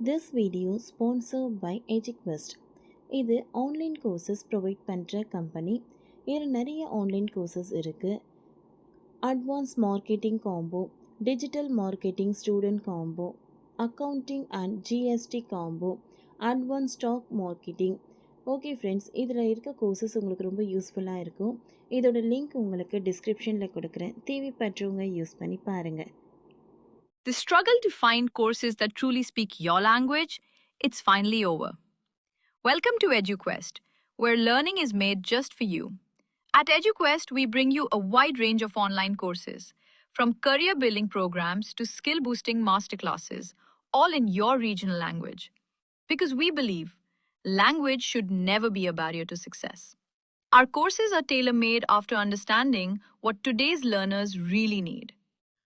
This video sponsored by EduQuest. இது online courses provide பண்ணுற company. இதில் நிறைய ஆன்லைன் கோர்சஸ் இருக்குது. Advance marketing combo, digital marketing student combo, accounting and GST combo, advance stock marketing. Okay friends, இதில் இருக்க courses உங்களுக்கு ரொம்ப யூஸ்ஃபுல்லாக இருக்கும். இதோட லிங்க் உங்களுக்கு டிஸ்கிரிப்ஷனில் கொடுக்குறேன். தேவைப்பட்டவங்க யூஸ் பண்ணி பாருங்கள். The struggle to find courses that truly speak your language, it's finally over. Welcome to EduQuest, where learning is made just for you. At EduQuest, we bring you a wide range of online courses, from career building programs to skill boosting masterclasses, all in your regional language. Because we believe language should never be a barrier to success. Our courses are tailor made after understanding what today's learners really need.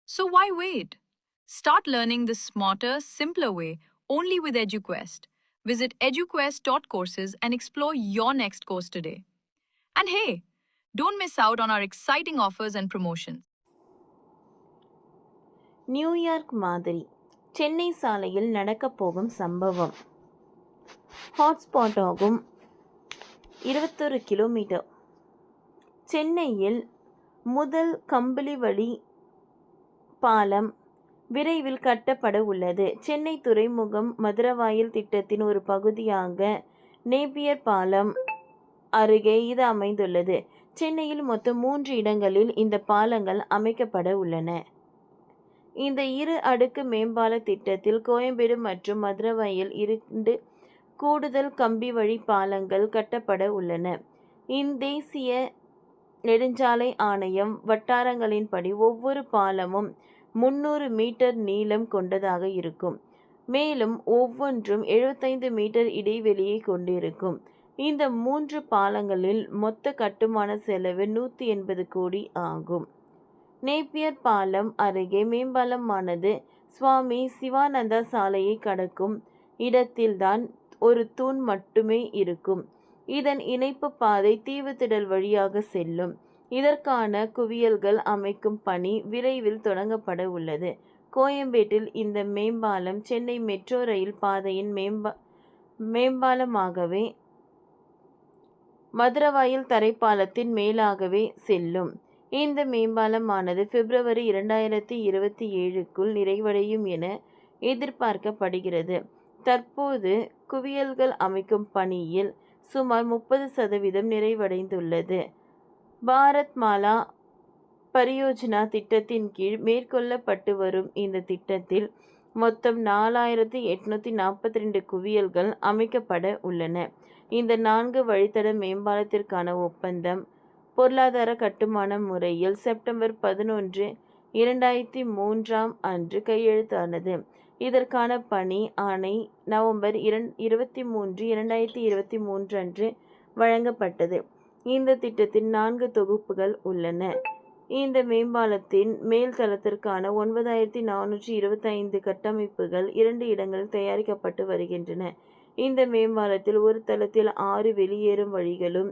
So why wait? Start learning the smarter, simpler way only with EduQuest. Visit eduquest.courses and explore your next course today. And hey, don't miss out on our exciting offers and promotions. New York மாதிரி சென்னை சாலையில் நடக்கப் போகும் சம்பவம். Hotspot ஆகும். 21 kilometre. சென்னையில் முதல் கம்பளி வழி பாலம் விரைவில் கட்டப்பட உள்ளது. சென்னை துறைமுகம் மதுரவாயல் திட்டத்தின் ஒரு பகுதியாக நேப்பியர் பாலம் அருகே இது அமைந்துள்ளது. சென்னையில் மொத்தம் 3 இடங்களில் இந்த பாலங்கள் அமைக்கப்பட உள்ளன. இந்த 2 அடுக்கு மேம்பால திட்டத்தில் கோயம்பேடு மற்றும் மதுரவாயல் 2 கூடுதல் கம்பி வழி பாலங்கள் கட்டப்பட உள்ளன. தேசிய நெடுஞ்சாலை ஆணையம் வட்டாரங்களின்படி ஒவ்வொரு பாலமும் 300 மீட்டர் நீளம் கொண்டதாக இருக்கும். மேலும் ஒவ்வொன்றும் 75 மீட்டர் இடைவெளியை கொண்டிருக்கும். இந்த 3 பாலங்களில் மொத்த கட்டுமான செலவு 180 கோடி ஆகும். நேப்பியர் பாலம் அருகே மேம்பாலமானது சுவாமி சிவானந்தா சாலையை கடக்கும் இடத்தில்தான் ஒரு தூண் மட்டுமே இருக்கும். இதன் இணைப்பு பாதை தீவுத்திடல் வழியாக செல்லும். இதற்கான குவியல்கள் அமைக்கும் பணி விரைவில் தொடங்கப்பட உள்ளது. கோயம்பேட்டில் இந்த மேம்பாலம் சென்னை மெட்ரோ ரயில் பாதையின் மேம்பாலமாகவே மதுரவாயல் தரைப்பாலத்தின் மேலாகவே செல்லும். இந்த மேம்பாலமானது பிப்ரவரி 2027க்குள் நிறைவடையும் என எதிர்பார்க்கப்படுகிறது. தற்போது குவியல்கள் அமைக்கும் பணியில் சுமார் 30% நிறைவடைந்துள்ளது. பாரத் மாலா பரியோஜனா திட்டத்தின் கீழ் மேற்கொள்ளப்பட்டு வரும் இந்த திட்டத்தில் மொத்தம் 4842 குவியல்கள் அமைக்கப்பட உள்ளன. இந்த 4 வழித்தட மேம்பாலத்திற்கான ஒப்பந்தம் பொருளாதார கட்டுமான முறையில் செப்டம்பர் 11, 2003 அன்று கையெழுத்தானது. இதற்கான பணி ஆணை நவம்பர் 23, 2023 அன்று வழங்கப்பட்டது. இந்த திட்டத்தில் 4 தொகுப்புகள் உள்ளன. இந்த மேம்பாலத்தின் மேல் தளத்திற்கான 9425 கட்டமைப்புகள் 2 இடங்களில் தயாரிக்கப்பட்டு வருகின்றன. இந்த மேம்பாலத்தில் ஒரு தளத்தில் 6 வெளியேறும் வழிகளும்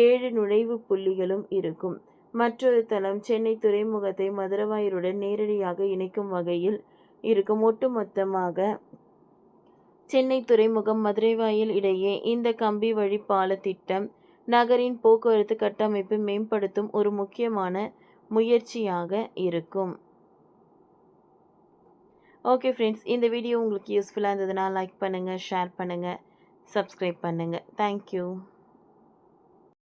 7 நுழைவு புள்ளிகளும் இருக்கும். மற்றொரு தளம் சென்னை துறைமுகத்தை மதுரவாயலுடன் நேரடியாக இணைக்கும் வகையில் இருக்கும். ஒட்டுமொத்தமாக சென்னை துறைமுகம் மதுரவாயல் இடையே இந்த கம்பி வழி பால திட்டம் நகரின் போக்குவரத்து கட்டமைப்பை மேம்படுத்தும் ஒரு முக்கியமான முயற்சியாக இருக்கும். ஓகே ஃப்ரெண்ட்ஸ், இந்த வீடியோ உங்களுக்கு யூஸ்ஃபுல்லாக இருந்ததுன்னா லைக் பண்ணுங்கள், ஷேர் பண்ணுங்கள், சப்ஸ்கிரைப் பண்ணுங்கள். தேங்க்யூ.